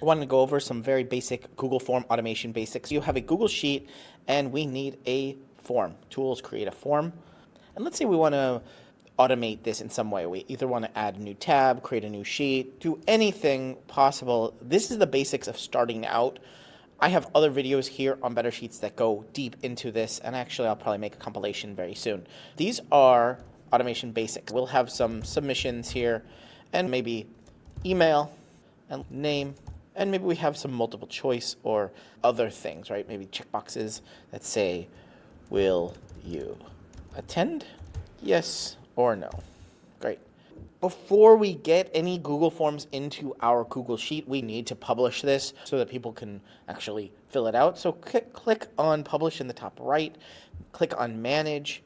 I want to go over some very basic Google form automation basics. You have a Google Sheet and we need a form. Tools, create a form. And let's say we want to automate this in some way. We either want to add a new tab, create a new sheet, do anything possible. This is the basics of starting out. I have other videos here on Better Sheets that go deep into this, and actually I'll probably make a compilation very soon. These are automation basics. We'll have some submissions here and maybe email and name, and maybe we have some multiple choice or other things, right? Maybe checkboxes that say, will you attend? Yes or no. Great. Before we get any Google Forms into our Google Sheet, we need to publish this so that people can actually fill it out. So click on Publish in the top right, click on Manage,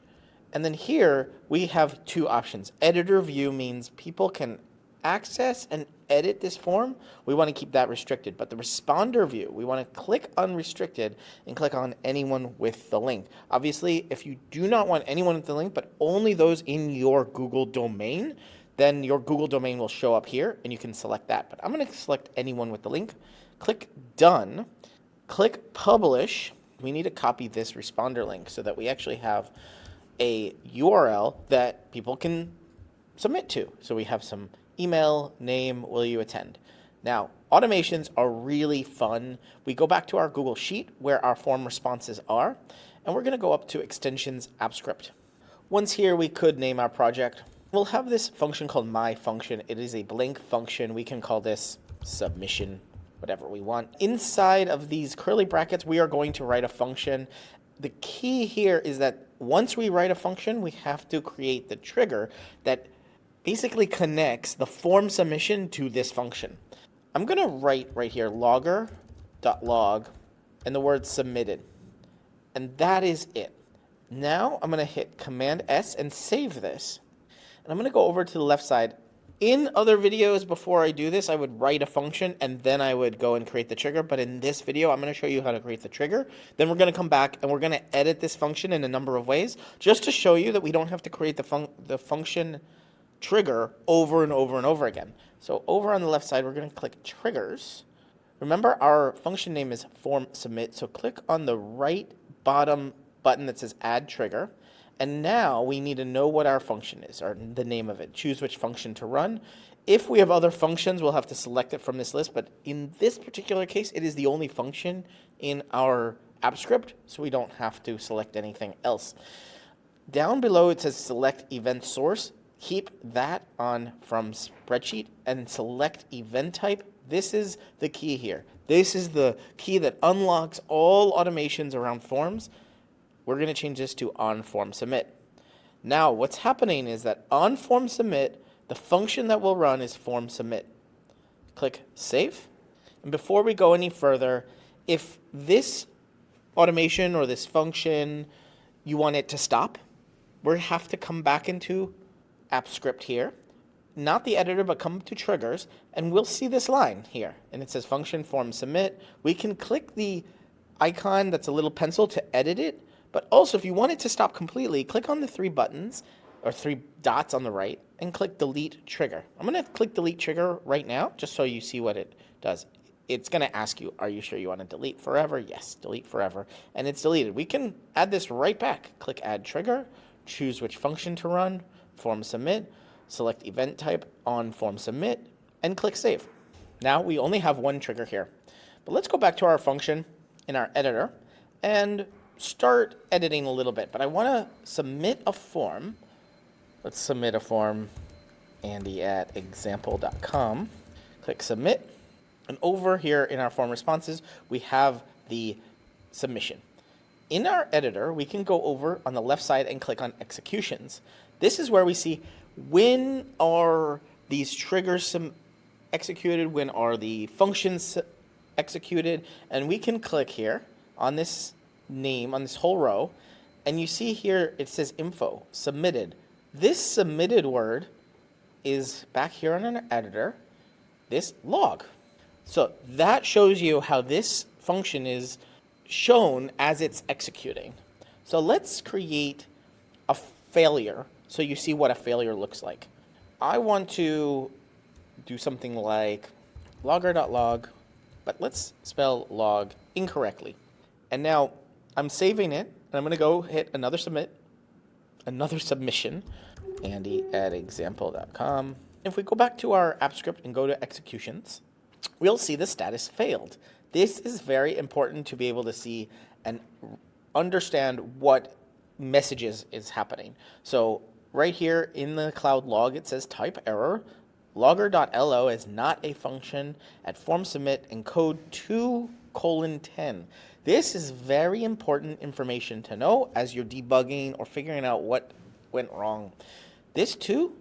and then here we have two options. Editor View means people can access and edit this form. We want to keep that restricted, but the Responder View, we want to click on Restricted and click on anyone with the link. Obviously, if you do not want anyone with the link, but only those in your Google domain, then your Google domain will show up here and you can select that. But I'm going to select anyone with the link. Click Done. Click Publish. We need to copy this responder link so that we actually have a URL that people can submit to. So we have some email, name, will you attend? Now, automations are really fun. We go back to our Google Sheet where our form responses are, and we're going to go up to Extensions App Script. Once here, we could name our project. We'll have this function called My Function. It is a blank function. We can call this submission, whatever we want. Inside of these curly brackets, we are going to write a function. The key here is that once we write a function, we have to create the trigger that basically connects the form submission to this function. I'm going to write right here logger.log and the word submitted. And that is it. Now I'm going to hit Command S and save this. And I'm going to go over to the left side. In other videos before I do this, I would write a function and then I would go and create the trigger. But in this video, I'm going to show you how to create the trigger. Then we're going to come back and we're going to edit this function in a number of ways just to show you that we don't have to create the function trigger over and over and over again. So over on the left side, we're going to click Triggers. Remember, our function name is Form Submit. So click on the right bottom button that says Add Trigger. And now we need to know what our function is, or the name of it. Choose which function to run. If we have other functions, we'll have to select it from this list. But in this particular case, it is the only function in our app script, so we don't have to select anything else. Down below, it says Select Event Source. Keep that on from Spreadsheet and select Event Type. This is the key here. This is the key that unlocks all automations around forms. We're going to change this to onFormSubmit. Now, what's happening is that onFormSubmit, the function that will run is FormSubmit. Click Save. And before we go any further, if this automation or this function, you want it to stop, we have to come back into App Script here. Not the editor, but come to Triggers, and we'll see this line here. And it says Function FormSubmit. We can click the icon that's a little pencil to edit it. But also, if you want it to stop completely, click on the three buttons, or three dots on the right, and click Delete Trigger. I'm going to click Delete Trigger right now, just so you see what it does. It's going to ask you, are you sure you want to delete forever? Yes, delete forever. And it's deleted. We can add this right back. Click Add Trigger, choose which function to run, Form Submit, select Event Type on Form Submit, and click Save. Now, we only have one trigger here. But let's go back to our function in our editor, and start editing a little bit, but I want to submit a form. Let's submit a form, andy@example.com. Click Submit. And over here in our form responses, we have the submission. In our editor, we can go over on the left side and click on Executions. This is where we see when are these triggers executed, when are the functions executed, and we can click here on this name on this whole row, and you see here it says info submitted. This submitted word is back here on an editor, this log. So that shows you how this function is shown as it's executing. So let's create a failure so you see what a failure looks like. I want to do something like logger.log but let's spell log incorrectly. And now I'm saving it, and I'm going to go hit another submission, Andy@example.com. If we go back to our app script and go to executions, we'll see the status failed. This is very important to be able to see and understand what messages is happening. So right here in the cloud log, it says type error. Logger.lo is not a function at form submit and code 2:10. This is very important information to know as you're debugging or figuring out what went wrong. This 2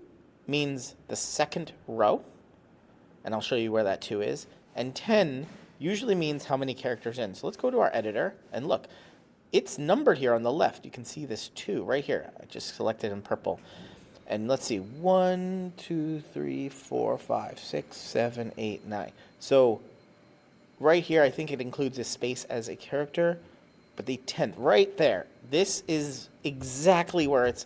means the second row, and I'll show you where that 2 is. And 10 usually means how many characters in. So let's go to our editor and look. It's numbered here on the left. You can see this 2 right here. I just selected in purple. And let's see, 1, 2, 3, 4, 5, 6, 7, 8, 9. So right here, I think it includes a space as a character, but the 10th, right there, this is exactly where it's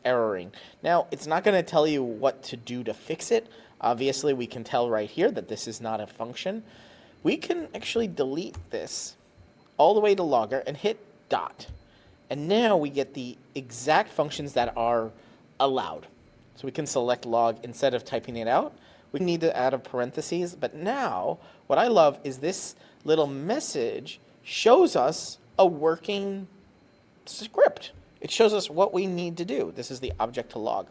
erroring. Now, it's not going to tell you what to do to fix it. Obviously, we can tell right here that this is not a function. We can actually delete this all the way to logger and hit dot. And now we get the exact functions that are allowed. So we can select log instead of typing it out. We need to add a parentheses, but now what I love is this little message shows us a working script. It shows us what we need to do. This is the object to log.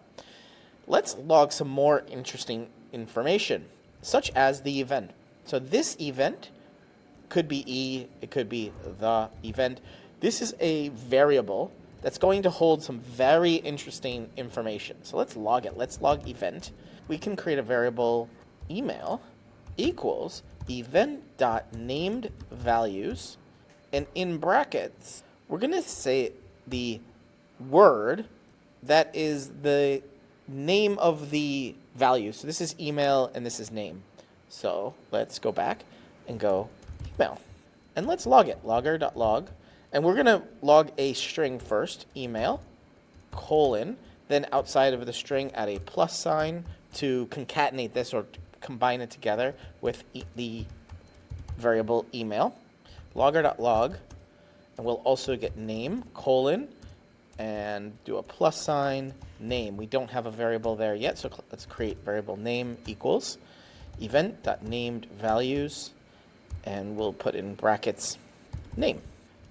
Let's log some more interesting information, such as the event. So this event could be E, it could be the event. This is a variable that's going to hold some very interesting information. So let's log it. Let's log event. We can create a variable email equals event.namedValues, and in brackets, we're going to say the word that is the name of the value. So this is email and this is name. So let's go back and go email. And let's log it, logger.log. And we're going to log a string first, email, colon, then outside of the string add a plus sign to concatenate this or combine it together with the variable email, logger.log, and we'll also get name, colon, and do a plus sign, name. We don't have a variable there yet, so let's create variable name equals event.namedValues, and we'll put in brackets name.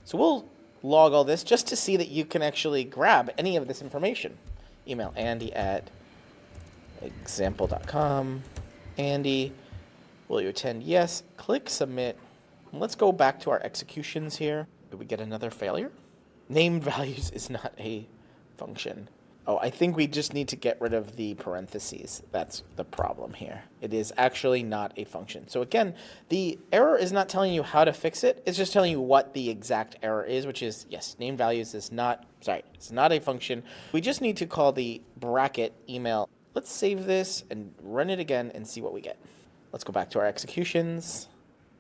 So we'll log all this just to see that you can actually grab any of this information. Email Andy@example.com. Andy, will you attend? Yes. Click submit. Let's go back to our executions here. Did we get another failure? Named values is not a function. Oh, I think we just need to get rid of the parentheses. That's the problem here. It is actually not a function. So again, the error is not telling you how to fix it. It's just telling you what the exact error is, which is, yes, named values is not, it's not a function. We just need to call the bracket email. Let's save this and run it again and see what we get. Let's go back to our executions,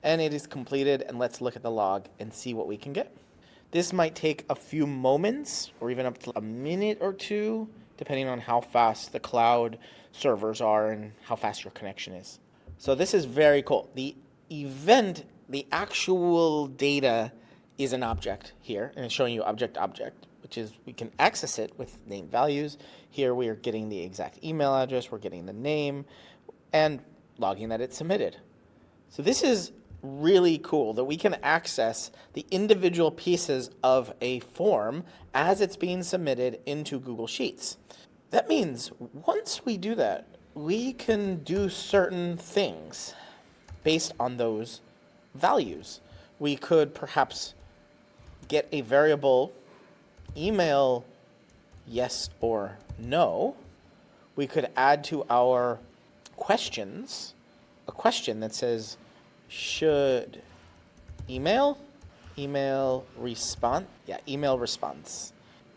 and it is completed, and let's look at the log and see what we can get. This might take a few moments or even up to a minute or two, depending on how fast the cloud servers are and how fast your connection is. So this is very cool. The event, the actual data is an object here, and it's showing you object, which is we can access it with name values. Here we are getting the exact email address, we're getting the name, and logging that it's submitted. So this is really cool that we can access the individual pieces of a form as it's being submitted into Google Sheets. That means once we do that, we can do certain things based on those values. We could perhaps get a variable email yes or no. We could add to our questions a question that says, should email response, email response.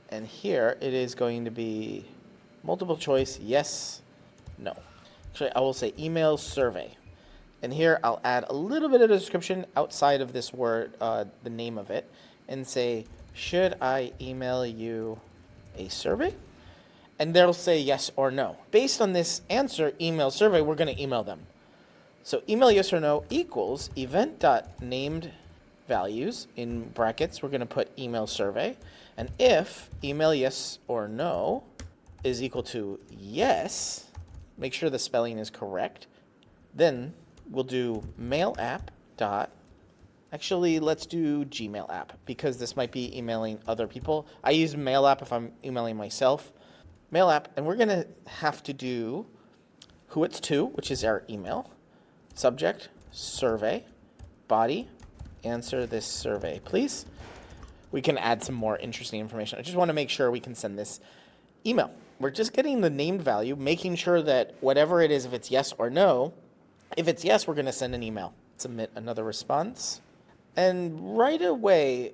And here it is going to be multiple choice, yes, no. Actually, I will say email survey. And here I'll add a little bit of a description outside of this word, the name of it, and say, should I email you a survey? And they'll say yes or no. Based on this answer, email survey, we're going to email them. So email yes or no equals event.named values, in brackets, we're going to put email survey. And if email yes or no is equal to yes, make sure the spelling is correct, then we'll do mail app dot. Actually, let's do Gmail app because this might be emailing other people. I use mail app if I'm emailing myself. Mail app, and we're going to have to do who it's to, which is our email, subject, survey, body, answer this survey, please. We can add some more interesting information. I just want to make sure we can send this email. We're just getting the named value, making sure that whatever it is, if it's yes or no, if it's yes, we're going to send an email. Submit another response. And right away,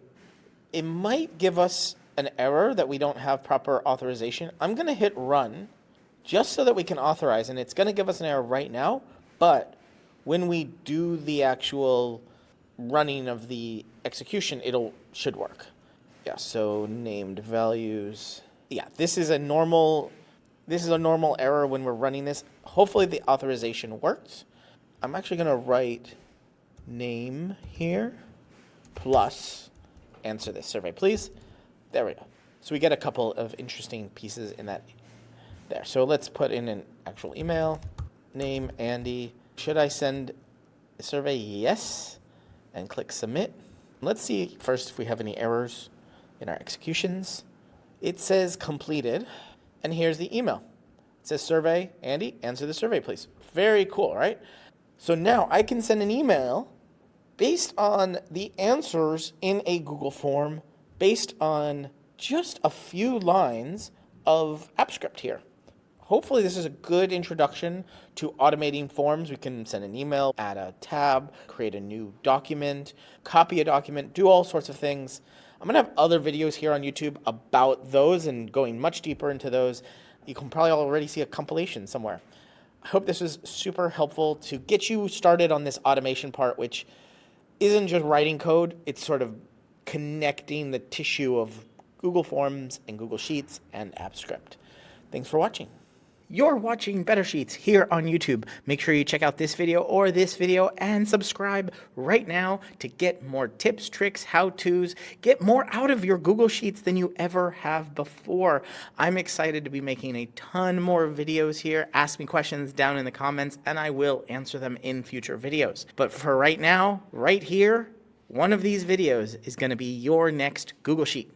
it might give us an error that we don't have proper authorization. I'm going to hit run just so that we can authorize, and it's going to give us an error right now, but when we do the actual running of the execution, should work. Yeah, so named values. Yeah, this is a normal error when we're running this. Hopefully the authorization worked. I'm actually going to write name here plus answer this survey, please. There we go. So we get a couple of interesting pieces in that there. So let's put in an actual email. Name Andy. Should I send a survey? Yes. And click submit. Let's see first if we have any errors in our executions. It says completed, and here's the email. It says survey, Andy, answer the survey, please. Very cool, right? So now I can send an email based on the answers in a Google form, based on just a few lines of AppScript here. Hopefully this is a good introduction to automating forms. We can send an email, add a tab, create a new document, copy a document, do all sorts of things. I'm going to have other videos here on YouTube about those and going much deeper into those. You can probably already see a compilation somewhere. I hope this was super helpful to get you started on this automation part, which isn't just writing code. It's sort of connecting the tissue of Google Forms and Google Sheets and AppScript. Thanks for watching. You're watching Better Sheets here on YouTube. Make sure you check out this video or this video and subscribe right now to get more tips, tricks, how-tos, get more out of your Google Sheets than you ever have before. I'm excited to be making a ton more videos here. Ask me questions down in the comments and I will answer them in future videos. But for right now, right here, one of these videos is going to be your next Google Sheet.